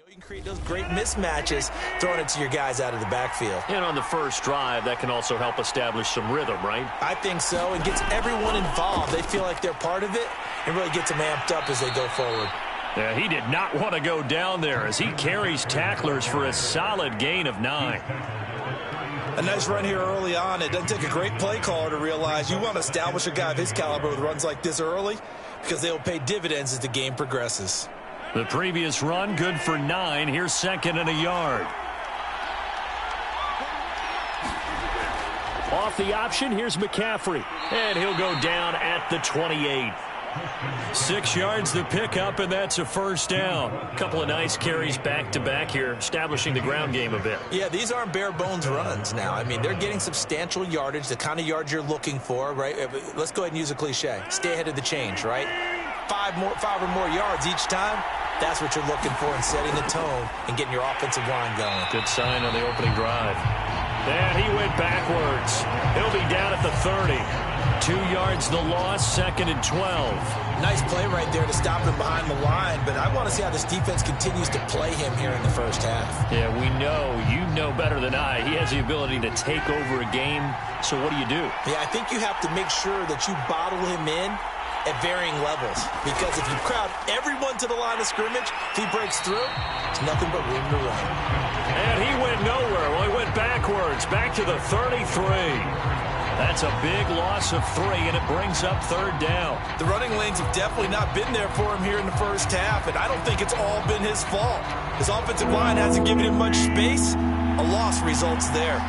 You can create those great mismatches throwing it to your guys out of the backfield. And on the first drive, that can also help establish some rhythm, right? I think so. It gets everyone involved. They feel like they're part of it and really gets them amped up as they go forward. Yeah, he did not want to go down there as he carries tacklers for a solid gain of 9. A nice run here early on. It doesn't take a great play caller to realize you want to establish a guy of his caliber with runs like this early because they will pay dividends as the game progresses. The previous run, good for 9. Here's 2nd and a yard. Off the option, here's McCaffrey. And he'll go down at the 28. 6 yards the pickup, and that's a first down. A couple of nice carries back-to-back here, establishing the ground game a bit. Yeah, these aren't bare-bones runs now. I mean, they're getting substantial yardage, the kind of yards you're looking for, right? Let's go ahead and use a cliche. Stay ahead of the change, right? 5 or more yards each time. That's what you're looking for in setting the tone and getting your offensive line going. Good sign on the opening drive. And he went backwards. He'll be down at the 30. 2 yards the loss, 2nd and 12. Nice play right there to stop him behind the line, but I want to see how this defense continues to play him here in the first half. Yeah, we know. You know better than I. He has the ability to take over a game, so what do you do? Yeah, I think you have to make sure that you bottle him in at varying levels, because if you crowd everyone to the line of scrimmage, if he breaks through, it's nothing but room to run. And he went nowhere. Well, he went backwards, back to the 33. That's a big loss of 3, and it brings up 3rd down. The running lanes have definitely not been there for him here in the first half, and I don't think it's all been his fault. His offensive line hasn't given him much space. A loss results there.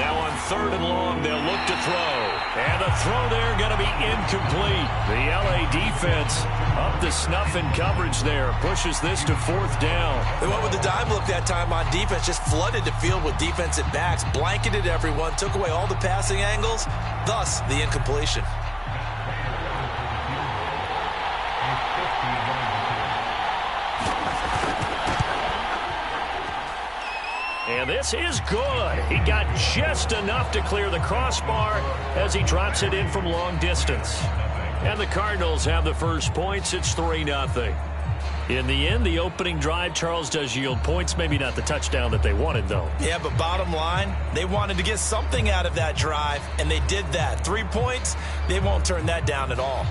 Now on 3rd and long, they'll look to throw. And the throw there going to be incomplete. The LA defense up to snuff in coverage there. Pushes this to 4th down. They went with the dime look that time on defense. Just flooded the field with defensive backs. Blanketed everyone. Took away all the passing angles. Thus, the incompletion. And this is good. He got just enough to clear the crossbar as he drops it in from long distance. And the Cardinals have the first points. It's 3-0. In the end, the opening drive, Charles, does yield points. Maybe not the touchdown that they wanted, though. Yeah, but bottom line, they wanted to get something out of that drive, and they did that. 3 points, they won't turn that down at all.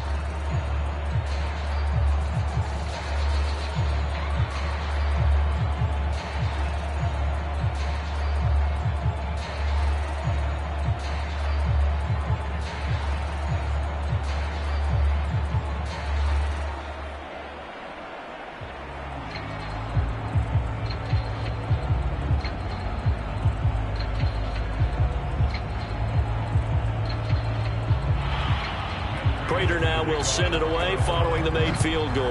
Prater now will send it away following the made field goal.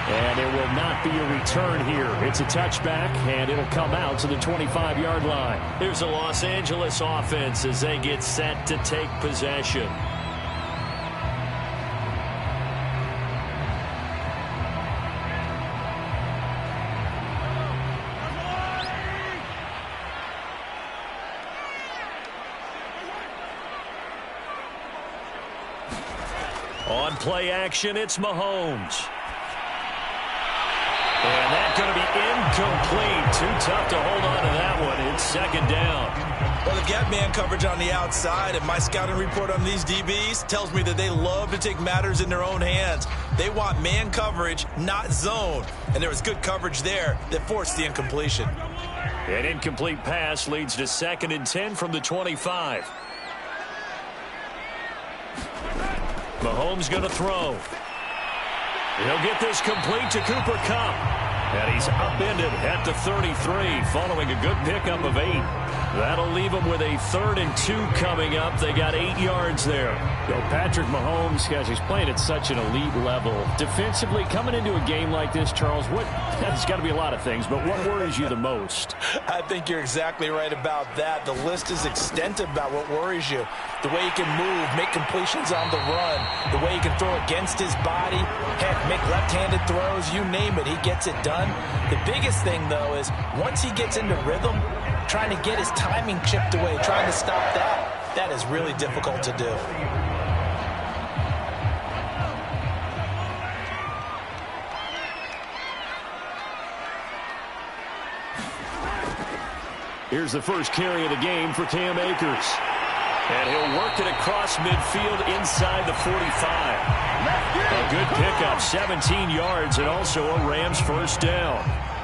And there will not be a return here. It's a touchback, and it'll come out to the 25-yard line. Here's the Los Angeles offense as they get set to take possession. On play action, it's Mahomes. And that's going to be incomplete. Too tough to hold on to that one. It's 2nd down. Well, they've got man coverage on the outside, and my scouting report on these DBs tells me that they love to take matters in their own hands. They want man coverage, not zone. And there was good coverage there that forced the incompletion. An incomplete pass leads to 2nd and 10 from the 25. Mahomes going to throw. He'll get this complete to Cooper Kupp. And he's upended at the 33 following a good pickup of 8. That'll leave them with a 3rd and 2 coming up. They got 8 yards there. Patrick Mahomes, guys, he's playing at such an elite level. Defensively, coming into a game like this, Charles, there's got to be a lot of things, but what worries you the most? I think you're exactly right about that. The list is extensive about what worries you. The way he can move, make completions on the run, the way he can throw against his body, heck, make left-handed throws, you name it, he gets it done. The biggest thing, though, is once he gets into rhythm, trying to get his timing chipped away, trying to stop that. That is really difficult to do. Here's the first carry of the game for Cam Akers. And he'll work it across midfield inside the 45. A good pickup, 17 yards, and also a Rams first down.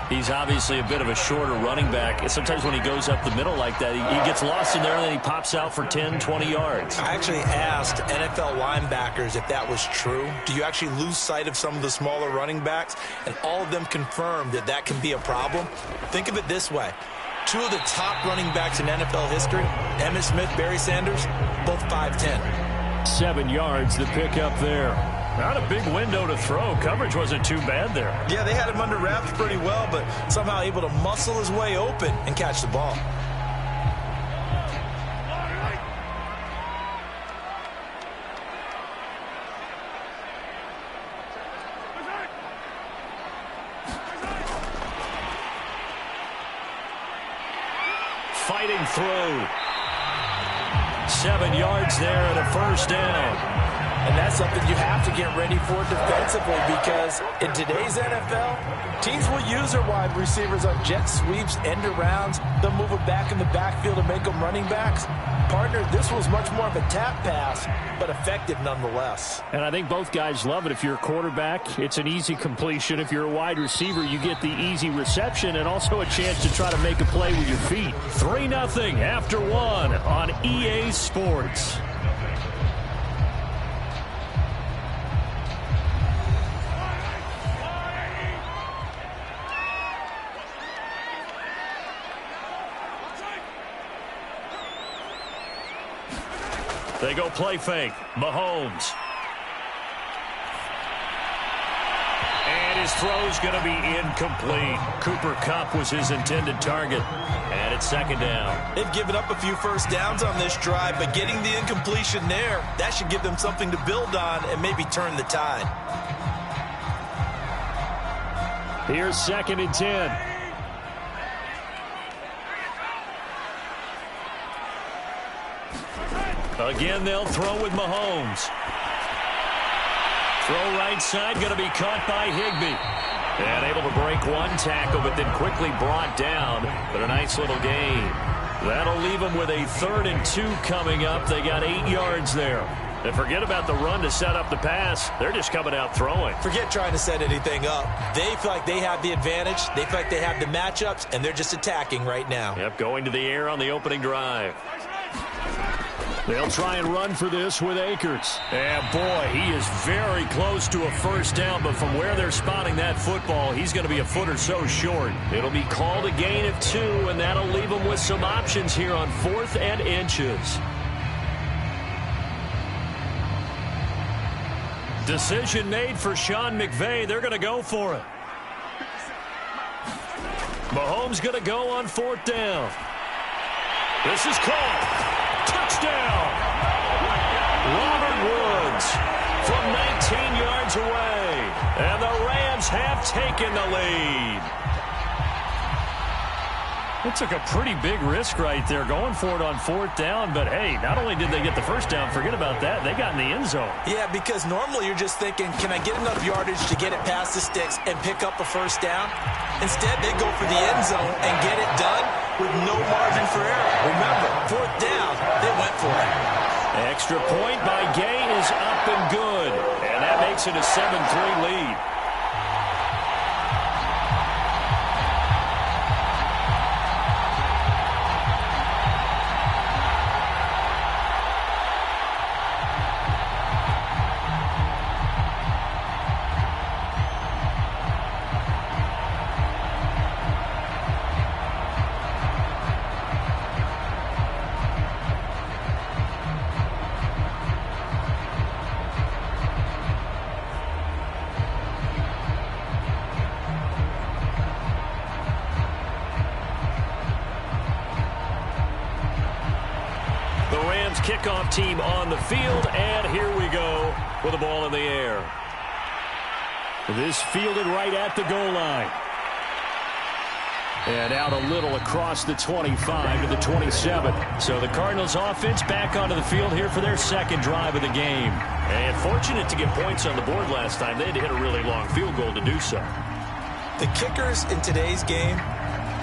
He's obviously a bit of a shorter running back. Sometimes when he goes up the middle like that, he gets lost in there, and then he pops out for 10, 20 yards. I actually asked NFL linebackers if that was true. Do you actually lose sight of some of the smaller running backs? And all of them confirmed that that can be a problem. Think of it this way. Two of the top running backs in NFL history, Emmitt Smith, Barry Sanders, both 5'10". 7 yards to pick up there. Not a big window to throw. Coverage wasn't too bad there. Yeah, they had him under wraps pretty well, but somehow able to muscle his way open and catch the ball. Fighting through. 7 yards there and a first down. And that's something you have to get ready for defensively, because in today's NFL, teams will use their wide receivers on jet sweeps, end arounds. They'll move them back in the backfield and make them running backs. Partner, this was much more of a tap pass, but effective nonetheless. And I think both guys love it. If you're a quarterback, it's an easy completion. If you're a wide receiver, you get the easy reception and also a chance to try to make a play with your feet. 3-0 after one on EA Sports. They go play fake. Mahomes. And his throw's going to be incomplete. Cooper Kupp was his intended target. And it's second down. They've given up a few first downs on this drive, but getting the incompletion there, that should give them something to build on and maybe turn the tide. Here's 2nd and 10. Again, they'll throw with Mahomes. Throw right side, going to be caught by Higbee. And able to break one tackle, but then quickly brought down. But a nice little gain. That'll leave them with a 3rd and 2 coming up. They got 8 yards there. And forget about the run to set up the pass. They're just coming out throwing. Forget trying to set anything up. They feel like they have the advantage. They feel like they have the matchups, and they're just attacking right now. Yep, going to the air on the opening drive. They'll try and run for this with Akers. And boy, he is very close to a first down, but from where they're spotting that football, he's going to be a foot or so short. It'll be called a gain of 2, and that'll leave them with some options here on 4th and inches. Decision made for Sean McVay. They're going to go for it. Mahomes going to go on 4th down. This is caught. Touchdown! Robert Woods from 19 yards away. And the Rams have taken the lead. It took a pretty big risk right there going for it on 4th down. But, hey, not only did they get the first down, forget about that, they got in the end zone. Yeah, because normally you're just thinking, can I get enough yardage to get it past the sticks and pick up a first down? Instead, they go for the end zone and get it done with no margin for error. Remember, 4th down, they went for it. Extra point by Gay is up and good. And that makes it a 7-3 lead. Kickoff team on the field, and here we go with the ball in the air. This fielded right at the goal line. And out a little across the 25 to the 27. So the Cardinals offense back onto the field here for their second drive of the game. And fortunate to get points on the board last time. They had to hit a really long field goal to do so. The kickers in today's game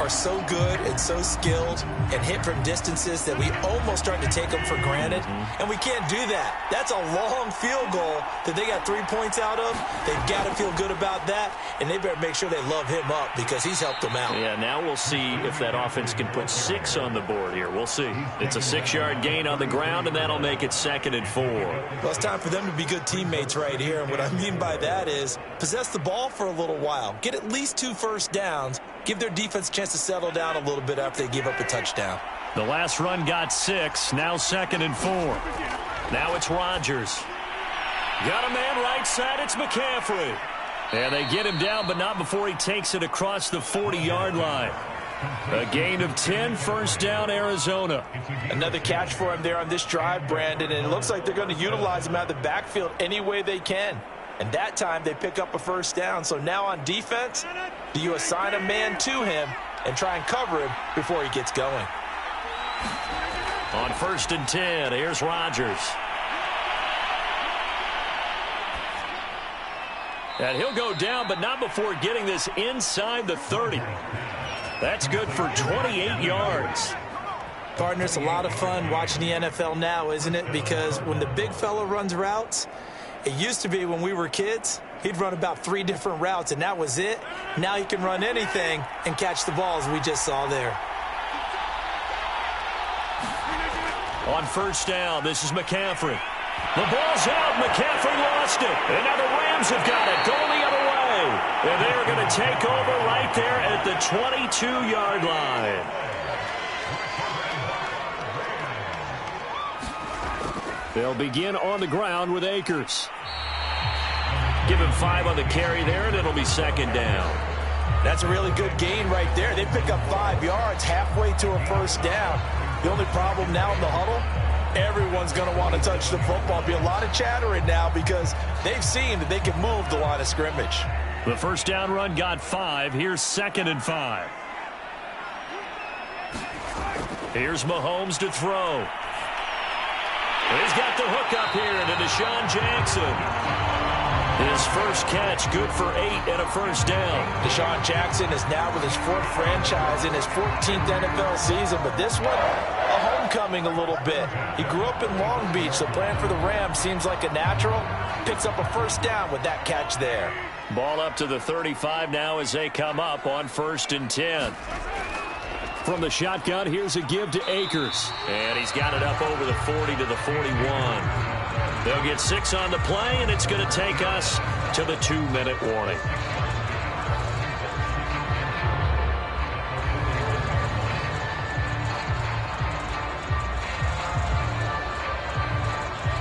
are so good and so skilled and hit from distances that we almost start to take them for granted. And we can't do that. That's a long field goal that they got 3 points out of. They've got to feel good about that, and they better make sure they love him up because he's helped them out. Yeah, now we'll see if that offense can put 6 on the board here. We'll see. It's a 6-yard gain on the ground, and that'll make it 2nd and 4. Well, it's time for them to be good teammates right here, and what I mean by that is possess the ball for a little while. Get at least 2 first downs. Give their defense a chance to settle down a little bit after they give up a touchdown. The last run got 6. Now 2nd and 4. Now it's Rodgers. Got a man right side. It's McCaffrey. And they get him down, but not before he takes it across the 40-yard line. A gain of 10, first down, Arizona. Another catch for him there on this drive, Brandon, and it looks like they're going to utilize him out of the backfield any way they can. And that time they pick up a first down. So now on defense, do you assign a man to him and try and cover him before he gets going? On 1st and 10, here's Rodgers. And he'll go down, but not before getting this inside the 30. That's good for 28 yards. Partner, it's a lot of fun watching the NFL now, isn't it? Because when the big fella runs routes, it used to be when we were kids, he'd run about 3 different routes, and that was it. Now he can run anything and catch the balls we just saw there. On 1st down, this is McCaffrey. The ball's out. McCaffrey lost it. And now the Rams have got it. Going the other way. And they're going to take over right there at the 22-yard line. They'll begin on the ground with Akers. Give him 5 on the carry there, and it'll be 2nd down. That's a really good gain right there. They pick up 5 yards halfway to a first down. The only problem now in the huddle, everyone's going to want to touch the football. Be a lot of chattering now because they've seen that they can move the line of scrimmage. The first down run got 5. Here's 2nd and 5. Here's Mahomes to throw. He's got the hook up here to Deshaun Jackson. His first catch, good for 8 and a first down. Deshaun Jackson is now with his 4th franchise in his 14th NFL season, but this one, a homecoming a little bit. He grew up in Long Beach, so playing for the Rams seems like a natural. Picks up a first down with that catch there. Ball up to the 35 now as they come up on 1st and 10. From the shotgun, here's a give to Akers. And he's got it up over the 40 to the 41. They'll get 6 on the play, and it's going to take us to the 2-minute warning.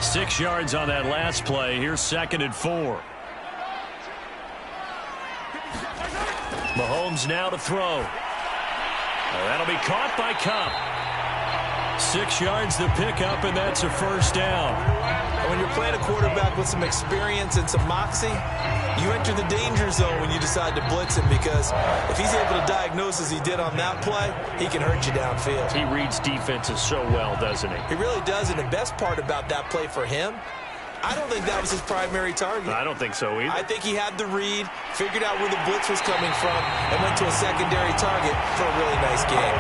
Six yards on that last play. Here's 2nd and 4. Mahomes now to throw. That'll be caught by Kupp. 6 yards the pickup, and that's a first down. When you're playing a quarterback with some experience and some moxie, you enter the danger zone when you decide to blitz him, because if he's able to diagnose as he did on that play, he can hurt you downfield. He reads defenses so well, doesn't he? He really does, and the best part about that play for him, I don't think that was his primary target. I don't think so either. I think he had the read, figured out where the blitz was coming from, and went to a secondary target for a really nice game.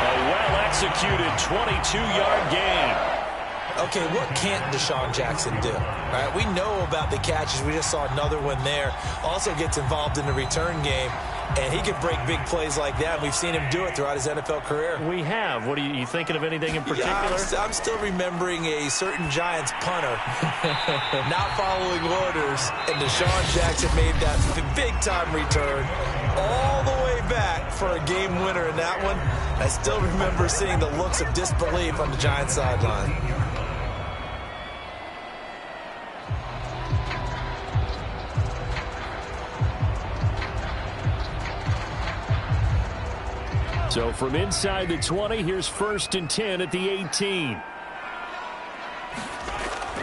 A well-executed 22-yard gain. Okay, what can't Deshaun Jackson do? All right, we know about the catches. We just saw another one there. Also gets involved in the return game, and he can break big plays like that. We've seen him do it throughout his NFL career. We have. What are you thinking of anything in particular? Yeah, I'm still remembering a certain Giants punter not following orders, and Deshaun Jackson made that big-time return all the way back for a game winner in that one. I still remember seeing the looks of disbelief on the Giants sideline. So from inside the 20, here's 1st and 10 at the 18.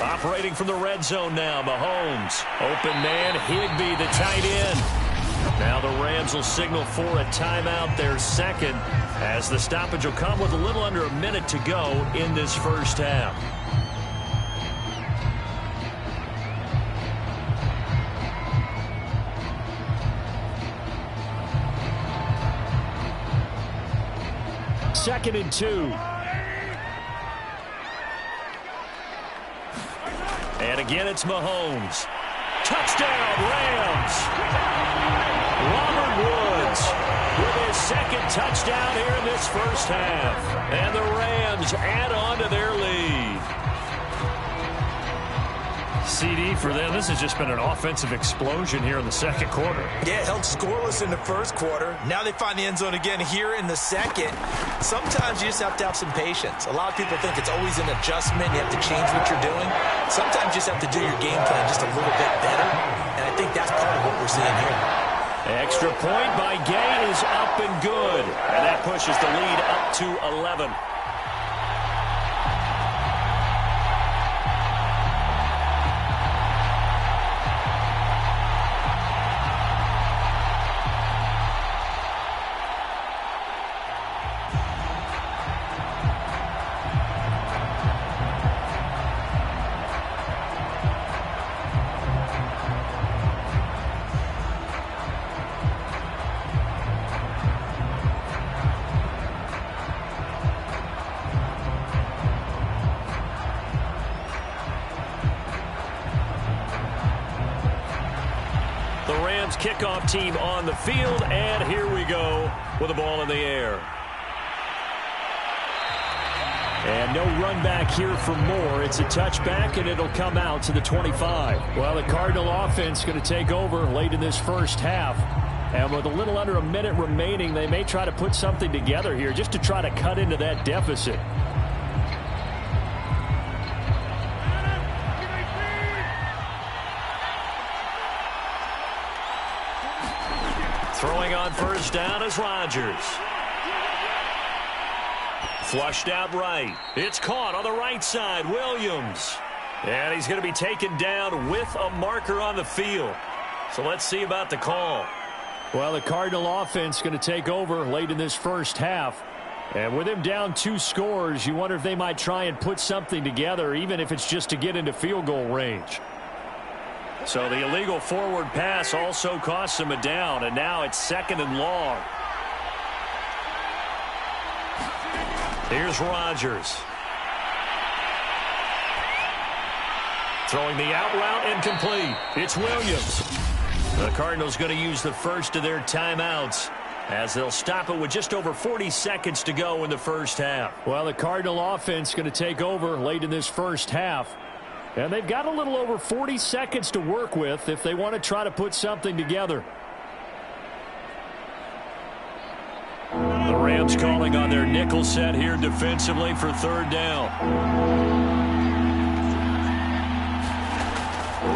Operating from the red zone now, Mahomes. Open man, Higbee, the tight end. Now the Rams will signal for a timeout, their second, as the stoppage will come with a little under a minute to go in this first half. Second and 2. And again, it's Mahomes. Touchdown, Rams. Robert Woods with his second touchdown here in this first half. And the Rams add on to their lead. CD for them. This has just been an offensive explosion here in the second quarter. Yeah, held scoreless in the first quarter. Now they find the end zone again here in the second. Sometimes you just have to have some patience. A lot of people think it's always an adjustment. You have to change what you're doing. Sometimes you just have to do your game plan just a little bit better. And I think that's part of what we're seeing here. Extra point by Gay is up and good. And that pushes the lead up to 11. Kickoff team on the field, and here we go with the ball in the air. And no run back here for Moore. It's a touchback, and it'll come out to the 25. Well, the Cardinal offense going to take over late in this first half. And with a little under a minute remaining, they may try to put something together here just to try to cut into that deficit. Throwing on first down is Rodgers. Flushed out right. It's caught on the right side. Williams. And he's going to be taken down with a marker on the field. So let's see about the call. Well, the Cardinal offense going to take over late in this first half. And with him down 2 scores, you wonder if they might try and put something together, even if it's just to get into field goal range. So the illegal forward pass also costs him a down, and now it's second and long. Here's Rodgers. Throwing the out route incomplete. It's Williams. The Cardinals going to use the first of their timeouts as they'll stop it with just over 40 seconds to go in the first half. Well, the Cardinal offense going to take over late in this first half. And they've got a little over 40 seconds to work with if they want to try to put something together. The Rams calling on their nickel set here defensively for third down.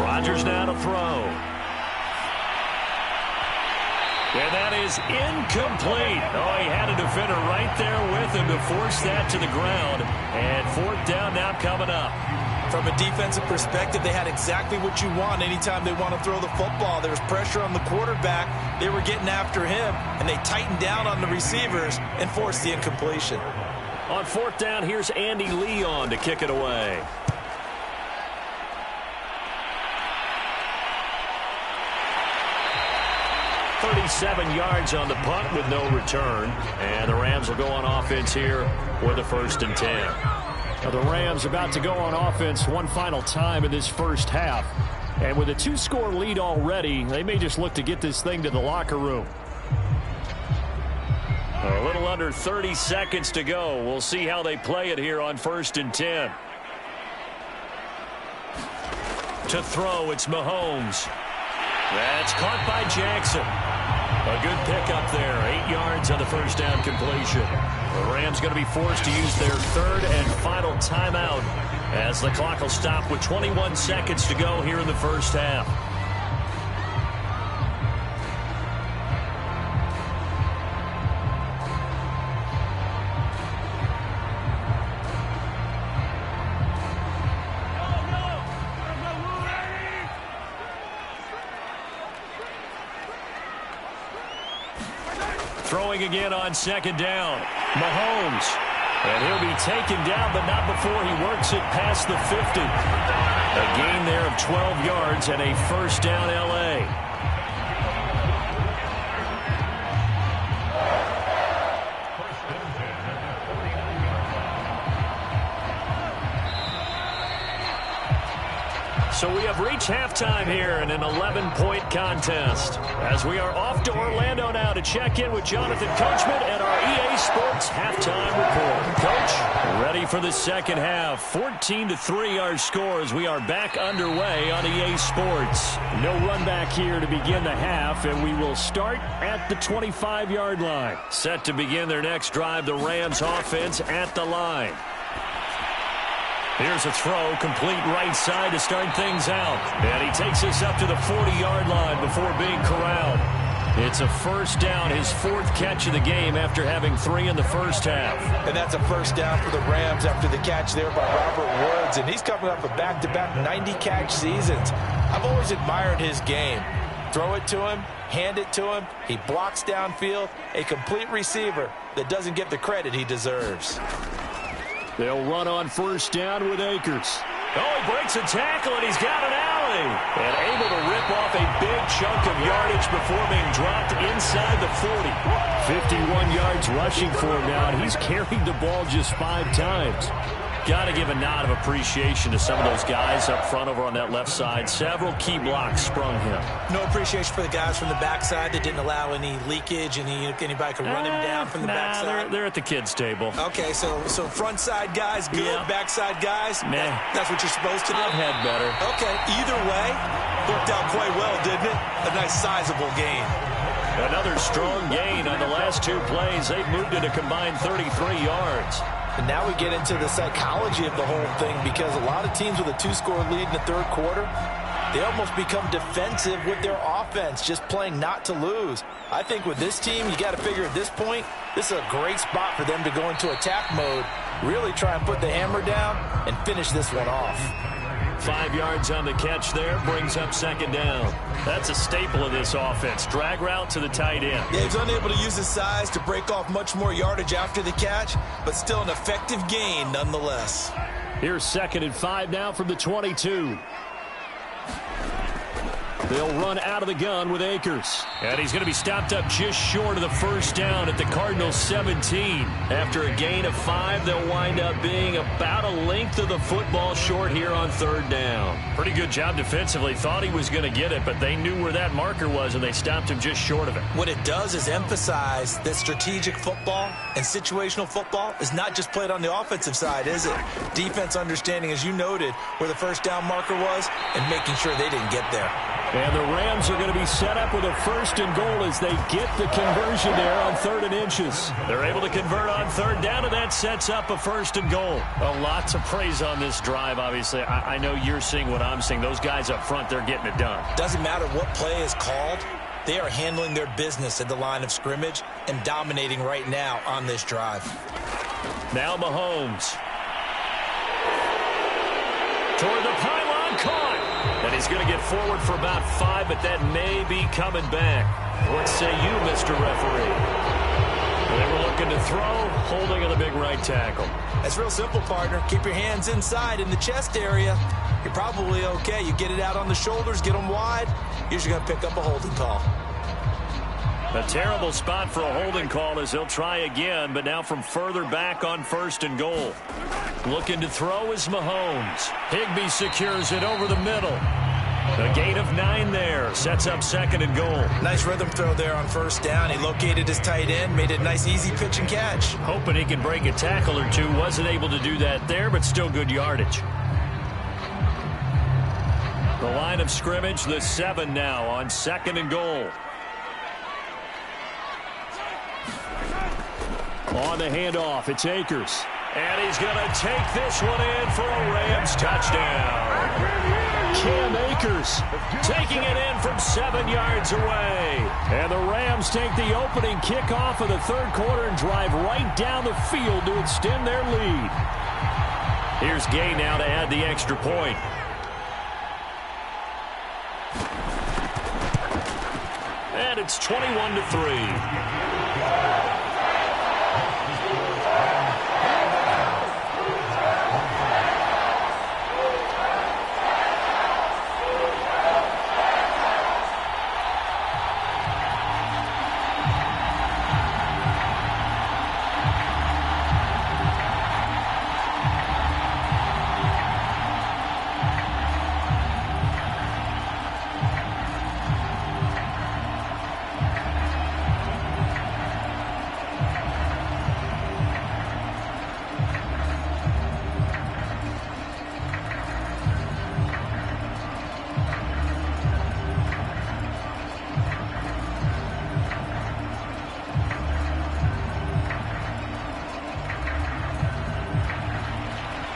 Rodgers now to throw. And that is incomplete. Oh, he had a defender right there with him to force that to the ground. And fourth down now coming up. From a defensive perspective, they had exactly what you want anytime they want to throw the football. There was pressure on the quarterback. They were getting after him, and they tightened down on the receivers and forced the incompletion. On fourth down, here's Andy Leon to kick it away. .37 yards on the punt with no return. And the Rams will go on offense here with a 1st and 10. Now the Rams about to go on offense one final time in this first half. And with a 2-score lead already, they may just look to get this thing to the locker room. A little under 30 seconds to go. We'll see how they play it here on 1st and 10. To throw, it's Mahomes. That's caught by Jackson. A good pickup there. 8 yards on the first down completion. The Rams going to be forced to use their third and final timeout as the clock will stop with 21 seconds to go here in the first half. Throwing again on second down. Mahomes. And he'll be taken down, but not before he works it past the 50. A gain there of 12 yards and a first down L.A. So we have reached halftime here in an 11-point contest. As we are off to Orlando now to check in with Jonathan Coachman and our EA Sports halftime report. Coach, ready for the second half. 14-3 our score as we are back underway on EA Sports. No run back here to begin the half, and we will start at the 25-yard line. Set to begin their next drive, the Rams offense at the line. Here's a throw, complete right side to start things out. And he takes us up to the 40-yard line before being corralled. It's a first down, his fourth catch of the game after having 3 in the first half. And that's a first down for the Rams after the catch there by Robert Woods. And he's coming up with back-to-back 90-catch seasons. I've always admired his game. Throw it to him, hand it to him. He blocks downfield. A complete receiver that doesn't get the credit he deserves. They'll run on first down with Akers. Oh, he breaks a tackle, and he's got an alley. And able to rip off a big chunk of yardage before being dropped inside the 40. 51 yards rushing for him now, and he's carried the ball just 5 times. Got to give a nod of appreciation to some of those guys up front over on that left side. Several key blocks sprung him. No appreciation for the guys from the backside that didn't allow any leakage, and anybody could run him down from the backside. They're at the kids' table. Okay, so front side guys good, yeah. Backside guys, nah. That's what you're supposed to do? I've had better. Okay, either way, worked out quite well, didn't it? A nice sizable gain. Another strong gain on the last 2 plays. They've moved it a combined 33 yards. And now we get into the psychology of the whole thing, because a lot of teams with a 2-score lead in the third quarter, they almost become defensive with their offense, just playing not to lose. I think with this team, you got to figure at this point, this is a great spot for them to go into attack mode, really try and put the hammer down and finish this one off. 5 yards on the catch there, brings up second down. That's a staple of this offense. Drag route to the tight end. Yeah, he's unable to use his size to break off much more yardage after the catch, but still an effective gain nonetheless. Here's 2nd and 5 now from the 22. They'll run out of the gun with Akers. And he's going to be stopped up just short of the first down at the Cardinals' 17. After a gain of 5, they'll wind up being about a length of the football short here on third down. Pretty good job defensively. Thought he was going to get it, but they knew where that marker was, and they stopped him just short of it. What it does is emphasize that strategic football and situational football is not just played on the offensive side, is it? Defense understanding, as you noted, where the first down marker was and making sure they didn't get there. And the Rams are going to be set up with a 1st and goal as they get the conversion there on 3rd and inches. They're able to convert on third down, and that sets up a 1st and goal. Well, lots of praise on this drive, obviously. I know you're seeing what I'm seeing. Those guys up front, they're getting it done. Doesn't matter what play is called. They are handling their business at the line of scrimmage and dominating right now on this drive. Now Mahomes. Toward the pylon, caught. And he's going to get forward for about 5, but that may be coming back. What say you, Mr. Referee? They were looking to throw, holding on the big right tackle. That's real simple, partner. Keep your hands inside in the chest area. You're probably okay. You get it out on the shoulders, get them wide. Usually going to pick up a holding call. A terrible spot for a holding call as he'll try again, but now from further back on 1st and goal. Looking to throw is Mahomes. Higbee secures it over the middle. A gain of 9 there. Sets up 2nd and goal. Nice rhythm throw there on first down. He located his tight end, made it a nice easy pitch and catch. Hoping he can break a tackle or two. Wasn't able to do that there, but still good yardage. The line of scrimmage, the 7 now on 2nd and goal. On the handoff, it's Akers. And he's going to take this one in for a Rams touchdown. Cam Akers taking it in from 7 yards away. And the Rams take the opening kickoff of the third quarter and drive right down the field to extend their lead. Here's Gay now to add the extra point. And it's 21-3.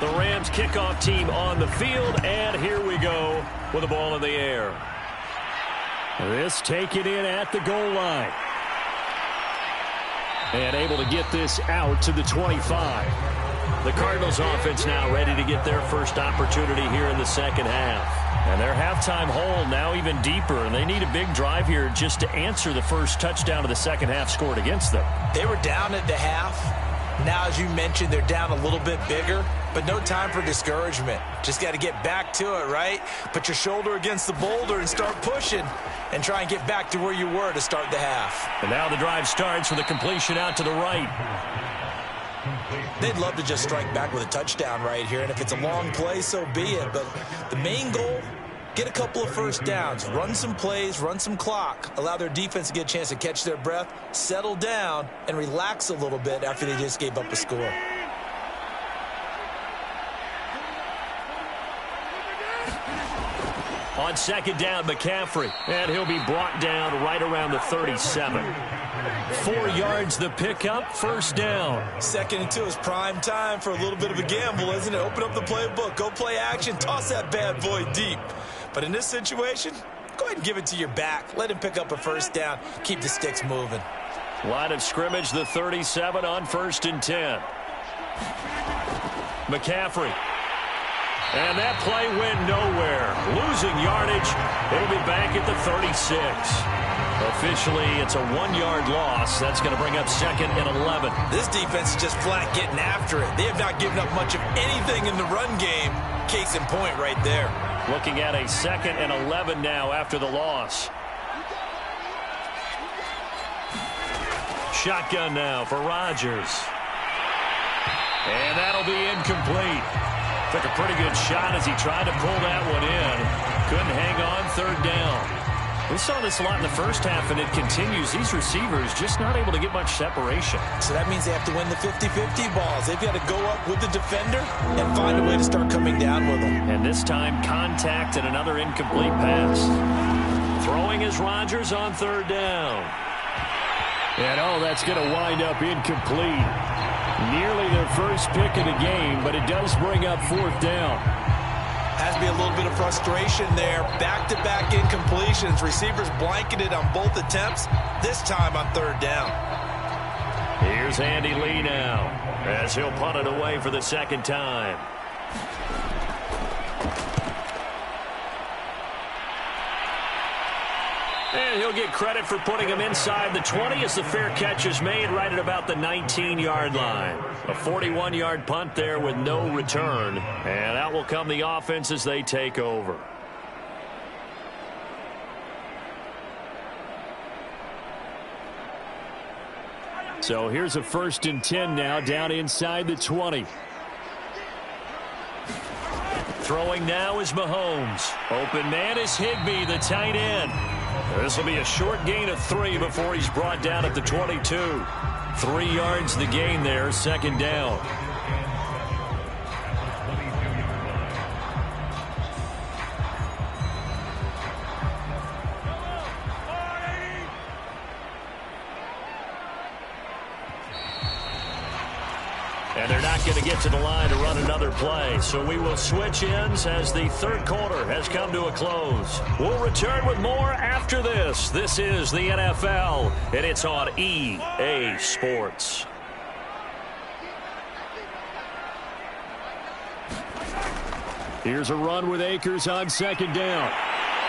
The Rams kickoff team on the field, and here we go with the ball in the air. This taken in at the goal line. And able to get this out to the 25. The Cardinals offense now ready to get their first opportunity here in the second half. And their halftime hole now even deeper, and they need a big drive here just to answer the first touchdown of the second half scored against them. They were down at the half. Now, as you mentioned, they're down a little bit bigger, but no time for discouragement. Just got to get back to it, right? Put your shoulder against the boulder and start pushing and try and get back to where you were to start the half. And now the drive starts with a completion out to the right. They'd love to just strike back with a touchdown right here, and if it's a long play, so be it. But the main goal, get a couple of first downs, run some plays, run some clock, allow their defense to get a chance to catch their breath, settle down, and relax a little bit after they just gave up a score. On second down, McCaffrey, and he'll be brought down right around the 37. 4 yards the pickup, first down. 2nd and 2 is prime time for a little bit of a gamble, isn't it? Open up the playbook, go play action, toss that bad boy deep. But in this situation, go ahead and give it to your back. Let him pick up a first down, keep the sticks moving. Line of scrimmage, the 37 on 1st and 10. McCaffrey. And that play went nowhere. Losing yardage. It'll be back at the 36. Officially, it's a 1-yard loss. That's going to bring up 2nd and 11. This defense is just flat getting after it. They have not given up much of anything in the run game. Case in point right there. Looking at a 2nd and 11 now after the loss. Shotgun now for Rodgers. And that'll be incomplete. Took a pretty good shot as he tried to pull that one in. Couldn't hang on, 3rd down. We saw this a lot in the first half, and it continues. These receivers just not able to get much separation. So that means they have to win the 50-50 balls. They've got to go up with the defender and find a way to start coming down with them. And this time, contact and another incomplete pass. Throwing is Rodgers on 3rd down. And that's going to wind up incomplete. Nearly their first pick of the game, but it does bring up 4th down. Has to be a little bit of frustration there. Back-to-back incompletions. Receivers blanketed on both attempts, this time on 3rd down. Here's Andy Lee now, as he'll punt it away for the 2nd time. And he'll get credit for putting him inside the 20 as the fair catch is made right at about the 19-yard line. A 41-yard punt there with no return. And out will come the offense as they take over. So here's a 1st and 10 now down inside the 20. Throwing now is Mahomes. Open man is Higbee, the tight end. This will be a short gain of 3 before he's brought down at the 22. 3 yards the gain there, 2nd down. And they're not going to get to the line to run another play. So we will switch ends as the 3rd quarter has come to a close. We'll return with more after this. This is the NFL, and it's on EA Sports. Here's a run with Akers on 2nd down.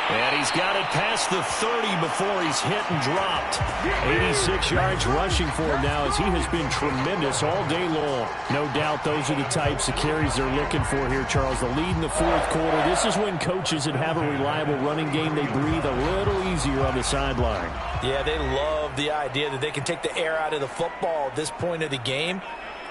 And he's got it past the 30 before he's hit and dropped. 86 yards rushing for him now as he has been tremendous all day long. No doubt those are the types of carries they're looking for here, Charles. The lead in the 4th quarter. This is when coaches that have a reliable running game, they breathe a little easier on the sideline. Yeah, they love the idea that they can take the air out of the football at this point of the game.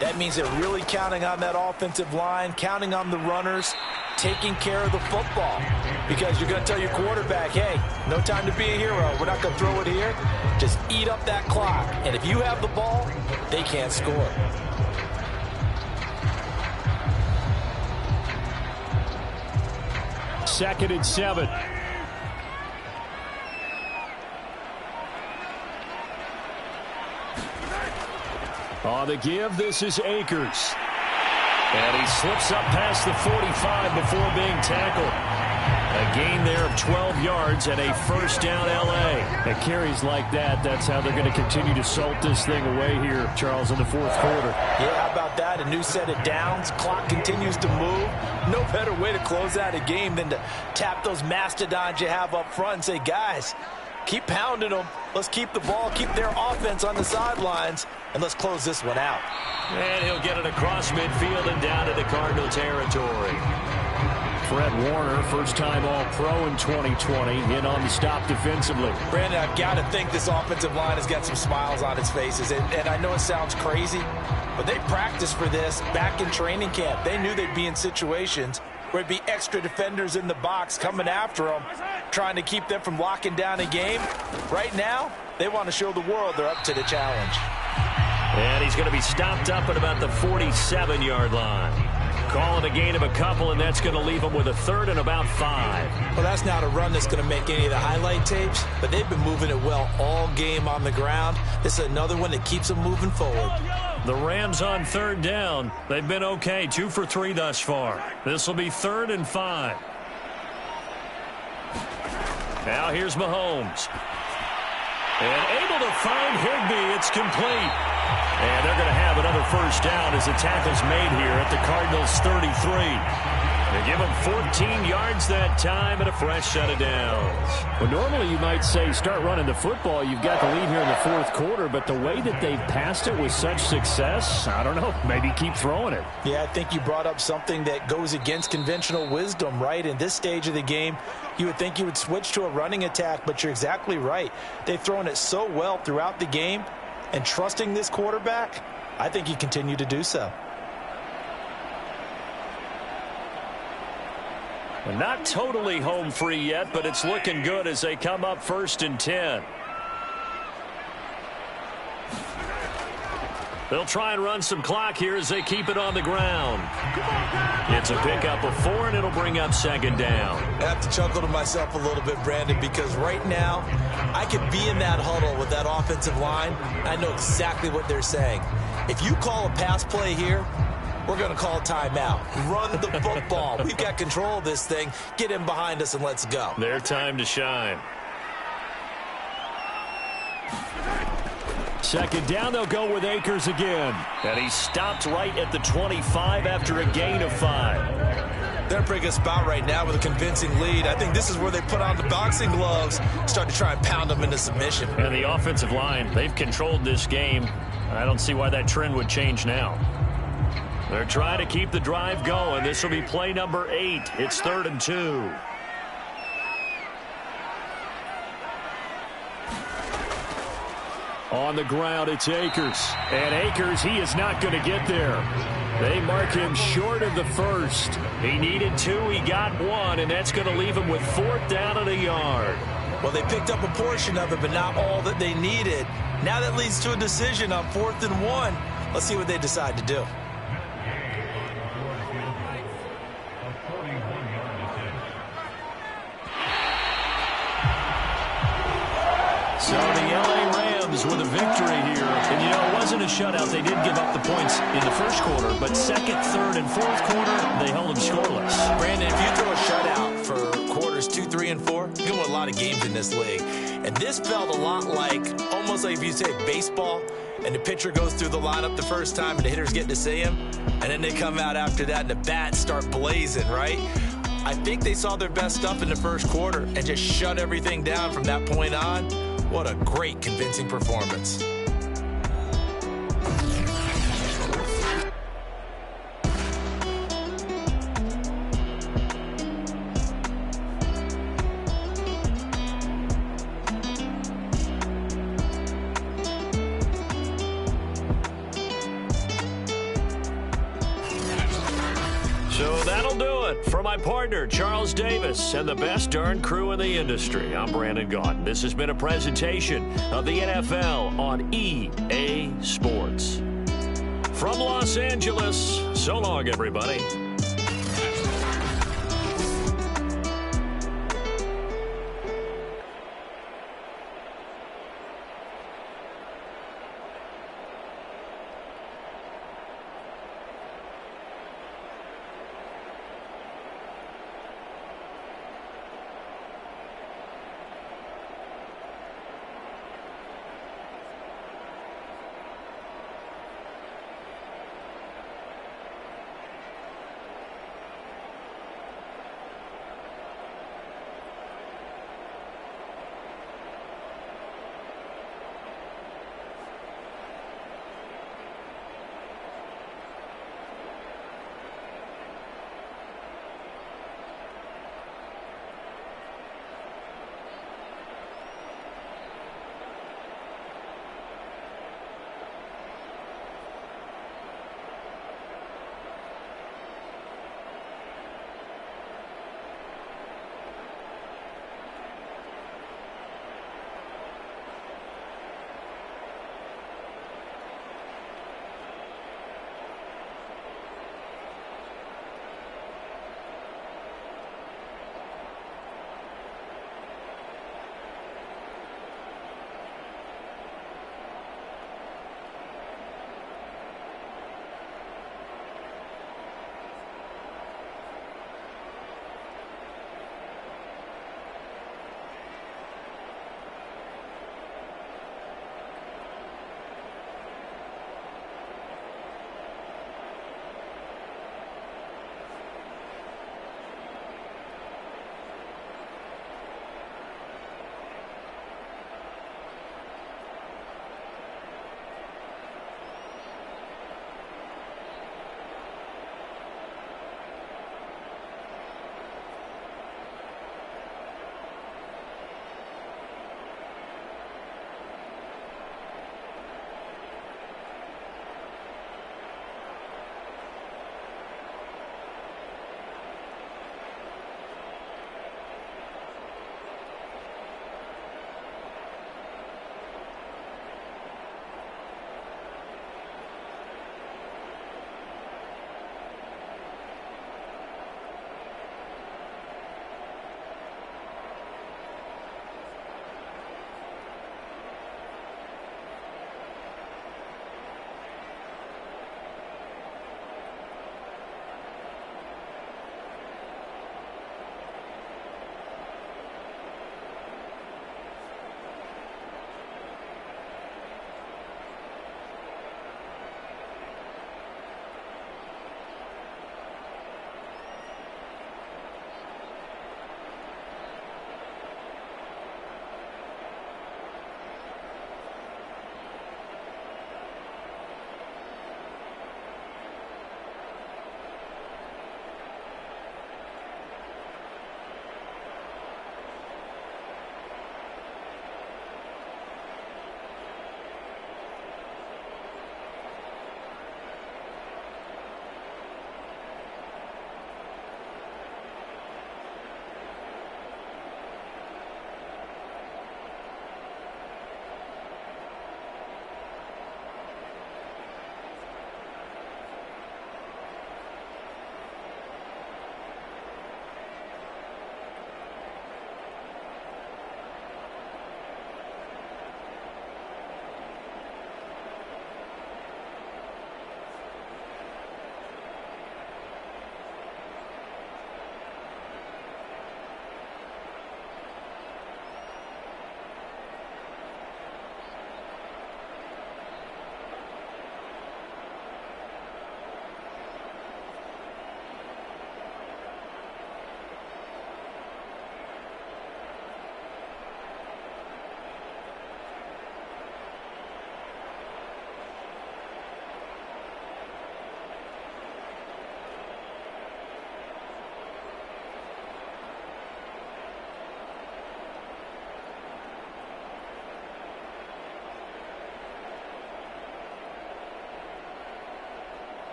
That means they're really counting on that offensive line, counting on the runners, taking care of the football. Because you're going to tell your quarterback, hey, no time to be a hero. We're not going to throw it here. Just eat up that clock. And if you have the ball, they can't score. Second and 7. On the give, this is Akers. And he slips up past the 45 before being tackled. A gain there of 12 yards and a first down L.A. And carries like that, that's how they're going to continue to salt this thing away here, Charles, in the fourth quarter. Yeah, how about that? A new set of downs. Clock continues to move. No better way to close out a game than to tap those mastodons you have up front and say, guys, keep pounding them. Let's keep the ball, keep their offense on the sidelines, and let's close this one out. And he'll get it across midfield and down into Cardinal territory. Fred Warner, first-time All-Pro in 2020, in on the stop defensively. Brandon, I've got to think this offensive line has got some smiles on its faces. And I know it sounds crazy, but they practiced for this back in training camp. They knew they'd be in situations where it'd be extra defenders in the box coming after them, trying to keep them from locking down a game. Right now, they want to show the world they're up to the challenge. And he's going to be stopped up at about the 47-yard line. Calling a gain of a couple, and that's going to leave him with a third and about 5. Well, that's not a run that's going to make any of the highlight tapes, but they've been moving it well all game on the ground. This is another one that keeps them moving forward. The Rams on third down. They've been okay, 2 for 3 thus far. This will be 3rd and 5. Now here's Mahomes. And able to find Higbee. It's complete. And they're going to have another first down as the tackle's made here at the Cardinals' 33. They give him 14 yards that time and a fresh set of downs. Well, normally you might say start running the football. You've got the lead here in the fourth quarter, but the way that they've passed it with such success, I don't know, maybe keep throwing it. Yeah, I think you brought up something that goes against conventional wisdom, right? In this stage of the game, you would think you would switch to a running attack, but you're exactly right. They've thrown it so well throughout the game, and trusting this quarterback, I think you continue to do so. Well, not totally home free yet, but it's looking good as they come up 1st and 10. They'll try and run some clock here as they keep it on the ground. It's a pickup of 4, and it'll bring up 2nd down. I have to chuckle to myself a little bit, Brandon, because right now I could be in that huddle with that offensive line. I know exactly what they're saying. If you call a pass play here, we're going to call timeout. Run the football. We've got control of this thing. Get in behind us and let's go. Their time to shine. 2nd down, they'll go with Akers again. And he stopped right at the 25 after a gain of 5. They're bringing a spot right now with a convincing lead. I think this is where they put on the boxing gloves, start to try and pound them into submission. And the offensive line, they've controlled this game. I don't see why that trend would change now. They're trying to keep the drive going. This will be play number 8. It's 3rd and 2. On the ground, it's Akers. And Akers, he is not going to get there. They mark him short of the first. He needed 2. He got 1, and that's going to leave him with 4th down and a yard. Well, they picked up a portion of it, but not all that they needed. Now that leads to a decision on 4th and 1. Let's see what they decide to do. So the L.A. Rams with a victory here. And, you know, it wasn't a shutout. They did give up the points in the first quarter, but 2nd, 3rd, and 4th quarter, they held them scoreless. Brandon, if you throw a shutout for quarters 2, 3, and 4, you're going to win a lot of games in this league. And this felt a lot like, almost like if you say baseball, and the pitcher goes through the lineup the first time and the hitters get to see him, and then they come out after that and the bats start blazing, right? I think they saw their best stuff in the first quarter and just shut everything down from that point on. What a great, convincing performance. So that'll do it for my partner, Charles Davis, and the best darn crew in the industry. I'm Brandon Gaudin. This has been a presentation of the NFL on EA Sports. From Los Angeles, so long, everybody.